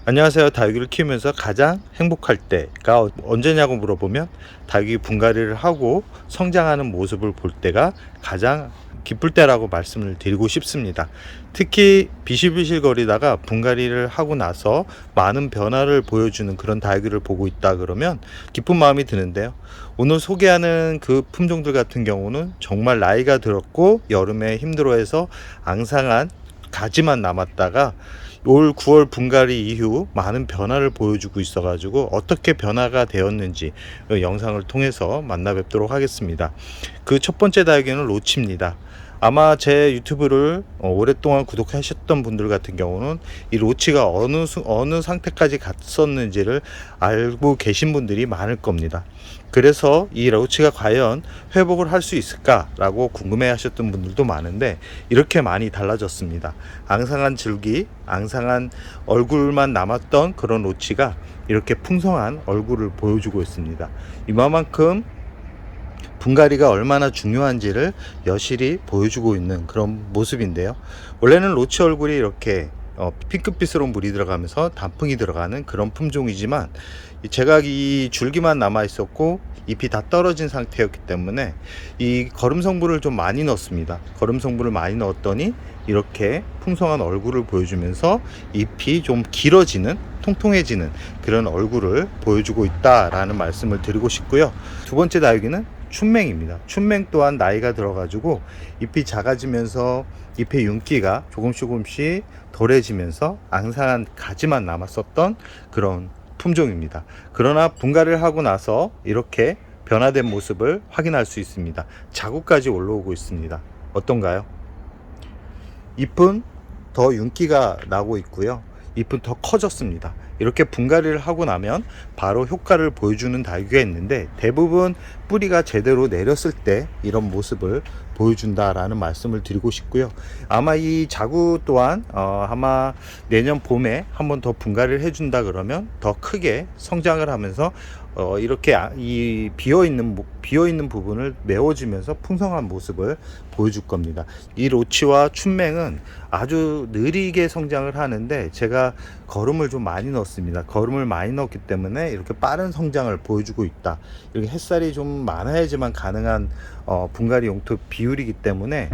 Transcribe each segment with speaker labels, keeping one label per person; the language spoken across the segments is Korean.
Speaker 1: 안녕하세요. 다육이를 키우면서 가장 행복할 때가 언제냐고 물어보면 다육이 분갈이를 하고 성장하는 모습을 볼 때가 가장 기쁠 때라고 말씀을 드리고 싶습니다. 특히 비실비실거리다가 분갈이를 하고 나서 많은 변화를 보여주는 그런 다육이를 보고 있다 그러면 기쁜 마음이 드는데요. 오늘 소개하는 그 품종들 같은 경우는 정말 나이가 들었고 여름에 힘들어해서 앙상한 가지만 남았다가 올 9월 분갈이 이후 많은 변화를 보여주고 있어 가지고 어떻게 변화가 되었는지 영상을 통해서 만나 뵙도록 하겠습니다. 그 첫 번째 다육이는 로치입니다. 아마 제 유튜브를 오랫동안 구독하셨던 분들 같은 경우는 이 로치가 어느 상태까지 갔었는지를 알고 계신 분들이 많을 겁니다. 그래서 이 로치가 과연 회복을 할 수 있을까라고 궁금해 하셨던 분들도 많은데 이렇게 많이 달라졌습니다. 앙상한 줄기, 앙상한 얼굴만 남았던 그런 로치가 이렇게 풍성한 얼굴을 보여주고 있습니다. 이만큼 분갈이가 얼마나 중요한지를 여실히 보여주고 있는 그런 모습인데요. 원래는 로치 얼굴이 이렇게 핑크빛으로 물이 들어가면서 단풍이 들어가는 그런 품종이지만 제가 이 줄기만 남아 있었고 잎이 다 떨어진 상태였기 때문에 이 거름 성분을 좀 많이 넣었습니다. 거름 성분을 많이 넣었더니 이렇게 풍성한 얼굴을 보여주면서 잎이 좀 길어지는, 통통해지는 그런 얼굴을 보여주고 있다라는 말씀을 드리고 싶고요. 두 번째 다육이는 춘맹입니다. 춘맹 또한 나이가 들어가지고 잎이 작아지면서 잎의 윤기가 조금씩 덜해지면서 앙상한 가지만 남았었던 그런 품종입니다. 그러나 분갈이를 하고 나서 이렇게 변화된 모습을 확인할 수 있습니다. 자구까지 올라오고 있습니다. 어떤가요? 잎은 더 윤기가 나고 있고요. 잎은 더 커졌습니다. 이렇게 분갈이를 하고 나면 바로 효과를 보여주는 다육이가 있는데 대부분 뿌리가 제대로 내렸을 때 이런 모습을 보여준다라는 말씀을 드리고 싶고요. 아마 이 자구 또한 아마 내년 봄에 한번 더 분갈이를 해준다 그러면 더 크게 성장을 하면서 이렇게 이 비어있는 부분을 메워주면서 풍성한 모습을 보여줄 겁니다. 이 로치와 춘맹은 아주 느리게 성장을 하는데 제가 거름을 좀 많이 넣었습니다. 거름을 많이 넣었기 때문에 이렇게 빠른 성장을 보여주고 있다. 이렇게 햇살이 좀 많아야지만 가능한 분갈이 용토 비율이기 때문에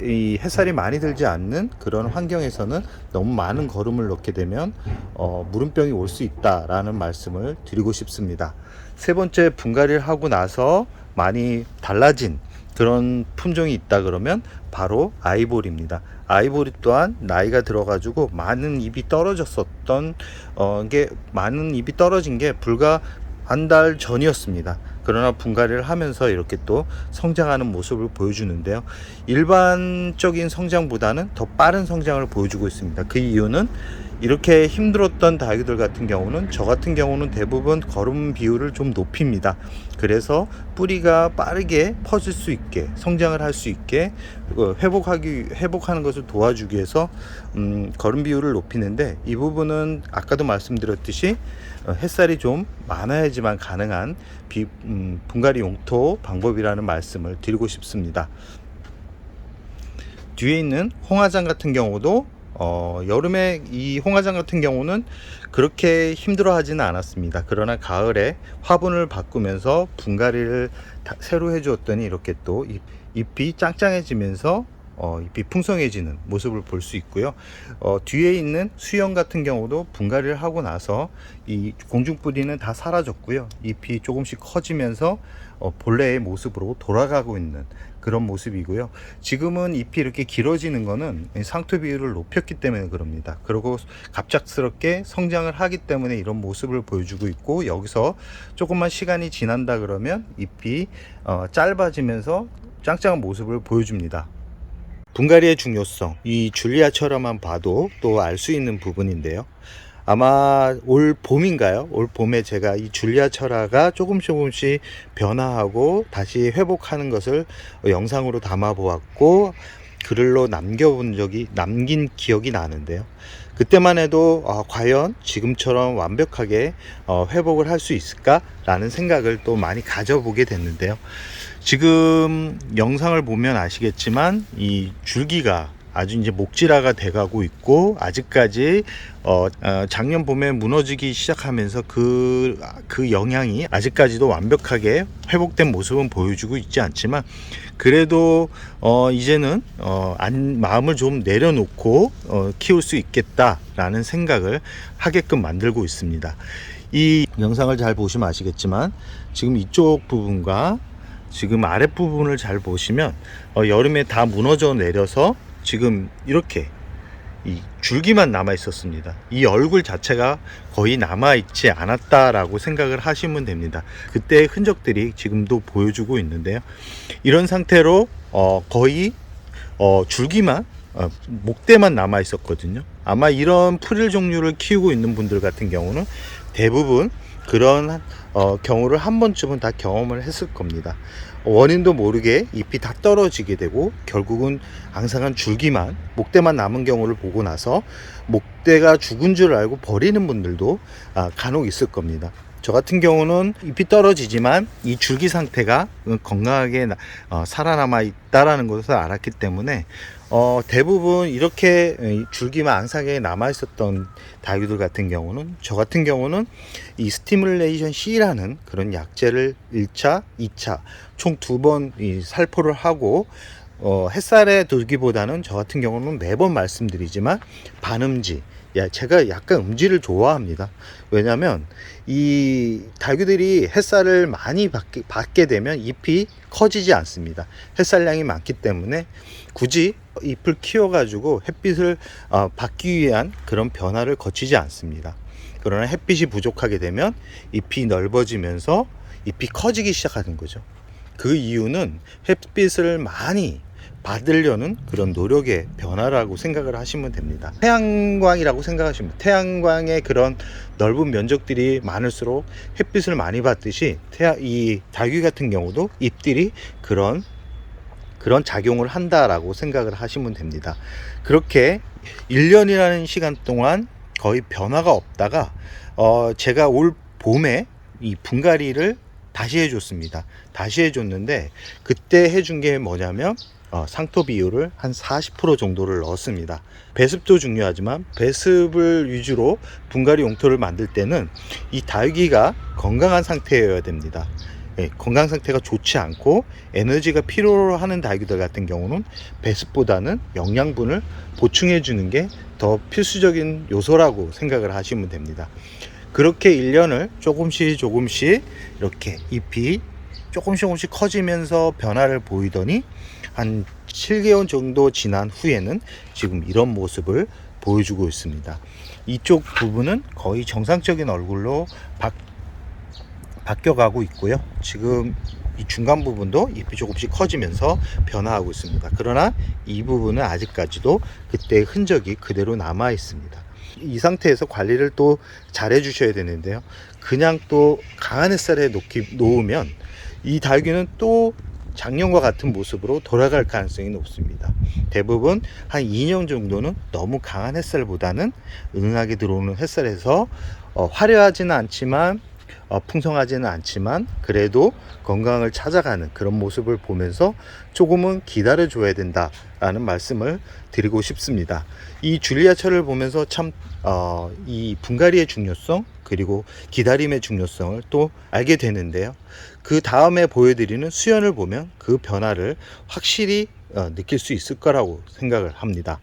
Speaker 1: 이 햇살이 많이 들지 않는 그런 환경에서는 너무 많은 거름을 넣게 되면 무름병이 올 수 있다라는 말씀을 드리고 싶습니다. 세 번째, 분갈이를 하고 나서 많이 달라진 그런 품종이 있다 그러면 바로 아이보리입니다. 아이보리 또한 나이가 들어가지고 많은 잎이 떨어졌었던 많은 잎이 떨어진 게 불과 한 달 전이었습니다. 그러나 분갈이를 하면서 이렇게 또 성장하는 모습을 보여주는데요. 일반적인 성장보다는 더 빠른 성장을 보여주고 있습니다. 그 이유는 이렇게 힘들었던 다육이들 같은 경우는 저 같은 경우는 대부분 거름 비율을 좀 높입니다. 그래서 뿌리가 빠르게 퍼질 수 있게 성장을 할 수 있게 회복하는 것을 도와주기 위해서 거름 비율을 높이는데 이 부분은 아까도 말씀드렸듯이 햇살이 좀 많아야지만 가능한 분갈이 용토 방법이라는 말씀을 드리고 싶습니다. 뒤에 있는 홍화장 같은 경우도 여름에 이 홍화장 같은 경우는 그렇게 힘들어 하지는 않았습니다. 그러나 가을에 화분을 바꾸면서 분갈이를 새로 해주었더니 이렇게 또 잎이 짱짱해지면서 잎이 풍성해지는 모습을 볼 수 있고요. 뒤에 있는 수영 같은 경우도 분갈이를 하고 나서 이 공중뿌리는 다 사라졌고요. 잎이 조금씩 커지면서 본래의 모습으로 돌아가고 있는 그런 모습이고요. 지금은 잎이 이렇게 길어지는 거는 상토 비율을 높였기 때문에 그럽니다. 그리고 갑작스럽게 성장을 하기 때문에 이런 모습을 보여주고 있고, 여기서 조금만 시간이 지난다 그러면 잎이 짧아지면서 짱짱한 모습을 보여줍니다. 분갈이의 중요성, 이 줄리아처럼만 봐도 또 알 수 있는 부분인데요. 아마 올 봄인가요? 올 봄에 제가 이 줄리아 철화가 조금씩 변화하고 다시 회복하는 것을 영상으로 담아 보았고 글로 남긴 기억이 나는데요. 그때만 해도 과연 지금처럼 완벽하게 회복을 할 수 있을까? 라는 생각을 또 많이 가져보게 됐는데요. 지금 영상을 보면 아시겠지만 이 줄기가 아주 이제 목질화가 돼가고 있고, 아직까지 작년 봄에 무너지기 시작하면서 그 영향이 아직까지도 완벽하게 회복된 모습은 보여주고 있지 않지만, 그래도 이제는 마음을 좀 내려놓고 키울 수 있겠다라는 생각을 하게끔 만들고 있습니다. 이 영상을 잘 보시면 아시겠지만, 지금 이쪽 부분과 지금 아랫부분을 잘 보시면 여름에 다 무너져 내려서 지금 이렇게 이 줄기만 남아 있었습니다. 이 얼굴 자체가 거의 남아 있지 않았다라고 생각을 하시면 됩니다. 그때의 흔적들이 지금도 보여주고 있는데요. 이런 상태로 거의 줄기만 목대만 남아 있었거든요. 아마 이런 프릴 종류를 키우고 있는 분들 같은 경우는 대부분 그런 경우를 한 번쯤은 다 경험을 했을 겁니다. 원인도 모르게 잎이 다 떨어지게 되고 결국은 앙상한 줄기만, 목대만 남은 경우를 보고 나서 목대가 죽은 줄 알고 버리는 분들도 간혹 있을 겁니다. 저 같은 경우는 잎이 떨어지지만 이 줄기 상태가 건강하게 살아남아 있다라는 것을 알았기 때문에 대부분 이렇게 줄기만 앙상하게 남아 있었던 다육이들 같은 경우는, 저 같은 경우는 이 스티뮬레이션 C라는 그런 약제를 1차, 2차 총 2번 살포를 하고 햇살에 두기보다는 저 같은 경우는 매번 말씀드리지만 반음지, 제가 약간 음지를 좋아합니다. 왜냐면 이 다육이들이 햇살을 많이 받게 되면 잎이 커지지 않습니다. 햇살량이 많기 때문에 굳이 잎을 키워 가지고 햇빛을 받기 위한 그런 변화를 거치지 않습니다. 그러나 햇빛이 부족하게 되면 잎이 넓어지면서 잎이 커지기 시작하는 거죠. 그 이유는 햇빛을 많이 받으려는 그런 노력의 변화라고 생각을 하시면 됩니다. 태양광이라고 생각하시면, 태양광의 그런 넓은 면적들이 많을수록 햇빛을 많이 받듯이 이 다육이 같은 경우도 잎들이 그런 작용을 한다라고 생각을 하시면 됩니다. 그렇게 1년이라는 시간 동안 거의 변화가 없다가 제가 올 봄에 이 분갈이를 다시 해줬습니다. 다시 해줬는데 그때 해준 게 뭐냐면 상토 비율을 한 40% 정도를 넣었습니다. 배습도 중요하지만 배습을 위주로 분갈이 용토를 만들 때는 이 다육이가 건강한 상태여야 됩니다. 건강 상태가 좋지 않고 에너지가 필요로 하는 다육이들 같은 경우는 배습보다는 영양분을 보충해 주는 게 더 필수적인 요소라고 생각을 하시면 됩니다. 그렇게 1년을 조금씩 이렇게 잎이 조금씩 커지면서 변화를 보이더니 한 7개월 정도 지난 후에는 지금 이런 모습을 보여주고 있습니다. 이쪽 부분은 거의 정상적인 얼굴로 바뀌어가고 있고요. 지금 이 중간 부분도 잎이 조금씩 커지면서 변화하고 있습니다. 그러나 이 부분은 아직까지도 그때의 흔적이 그대로 남아 있습니다. 이 상태에서 관리를 또 잘 해주셔야 되는데요. 그냥 또 강한 햇살에 놓으면 이 다육이는 또 작년과 같은 모습으로 돌아갈 가능성이 높습니다. 대부분 한 2년 정도는 너무 강한 햇살보다는 은은하게 들어오는 햇살에서 화려하지는 않지만 풍성하지는 않지만 그래도 건강을 찾아가는 그런 모습을 보면서 조금은 기다려 줘야 된다라는 말씀을 드리고 싶습니다. 이 줄리아철을 보면서 참 이 분갈이의 중요성 그리고 기다림의 중요성을 또 알게 되는데요. 그 다음에 보여드리는 수연을 보면 그 변화를 확실히 느낄 수 있을 거라고 생각을 합니다.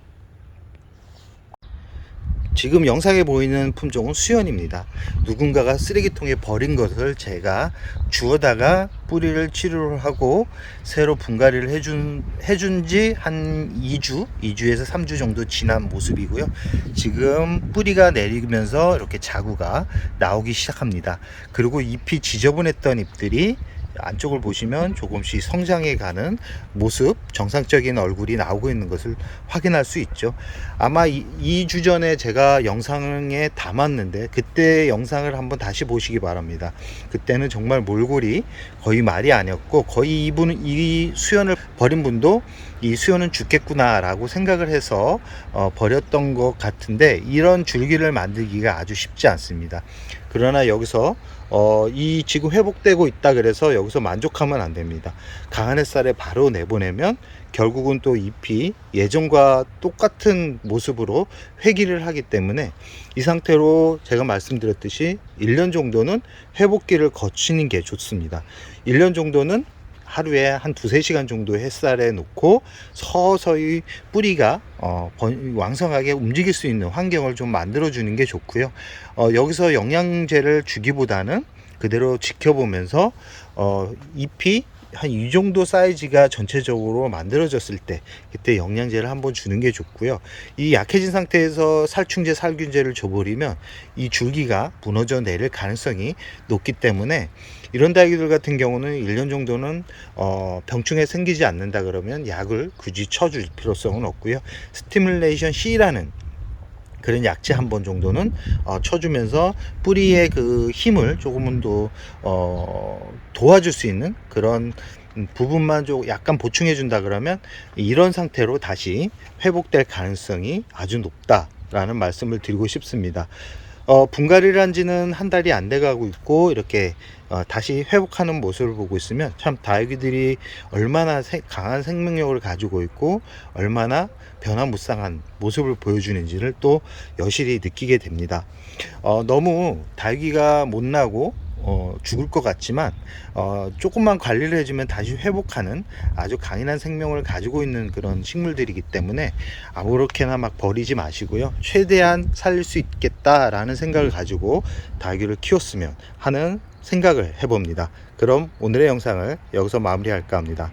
Speaker 1: 지금 영상에 보이는 품종은 수연입니다. 누군가가 쓰레기통에 버린 것을 제가 주워다가 뿌리를 치료를 하고 새로 분갈이를 해준 지 한 2주에서 3주 정도 지난 모습이고요. 지금 뿌리가 내리면서 이렇게 자구가 나오기 시작합니다. 그리고 잎이 지저분했던 잎들이 안쪽을 보시면 조금씩 성장해 가는 모습, 정상적인 얼굴이 나오고 있는 것을 확인할 수 있죠. 아마 2주 전에 제가 영상에 담았는데 그때 영상을 한번 다시 보시기 바랍니다. 그때는 정말 몰골이 거의 말이 아니었고 거의 이 수연을 버린 분도 이 수연은 죽겠구나 라고 생각을 해서 버렸던 것 같은데 이런 줄기를 만들기가 아주 쉽지 않습니다. 그러나 여기서 이 지금 회복되고 있다 그래서 여기서 만족하면 안 됩니다. 강한 햇살에 바로 내보내면 결국은 또 잎이 예전과 똑같은 모습으로 회귀를 하기 때문에 이 상태로 제가 말씀드렸듯이 1년 정도는 회복기를 거치는 게 좋습니다. 1년 정도는 하루에 한 2-3시간 정도 햇살에 놓고 서서히 뿌리가 왕성하게 움직일 수 있는 환경을 좀 만들어 주는 게 좋고요. 여기서 영양제를 주기보다는 그대로 지켜보면서 잎이 한 이 정도 사이즈가 전체적으로 만들어졌을 때 그때 영양제를 한번 주는 게 좋고요. 이 약해진 상태에서 살충제, 살균제를 줘버리면 이 줄기가 무너져 내릴 가능성이 높기 때문에 이런 다육이들 같은 경우는 1년 정도는 병충해 생기지 않는다 그러면 약을 굳이 쳐줄 필요성은 없고요. 스티뮬레이션 C라는 그런 약재 한 번 정도는 쳐주면서 뿌리의 그 힘을 조금은 더 도와줄 수 있는 그런 부분만 좀 약간 보충해 준다 그러면 이런 상태로 다시 회복될 가능성이 아주 높다라는 말씀을 드리고 싶습니다. 분갈이를 한 지는 한 달이 안 돼 가고 있고 이렇게 다시 회복하는 모습을 보고 있으면 참 다육이들이 얼마나 강한 생명력을 가지고 있고 얼마나 변화무쌍한 모습을 보여주는지를 또 여실히 느끼게 됩니다. 너무 다육이가 못 나고 죽을 것 같지만 조금만 관리를 해주면 다시 회복하는 아주 강인한 생명을 가지고 있는 그런 식물들이기 때문에 아무렇게나 막 버리지 마시고요. 최대한 살릴 수 있겠다라는 생각을 가지고 다육이를 키웠으면 하는 생각을 해봅니다. 그럼 오늘의 영상을 여기서 마무리할까 합니다.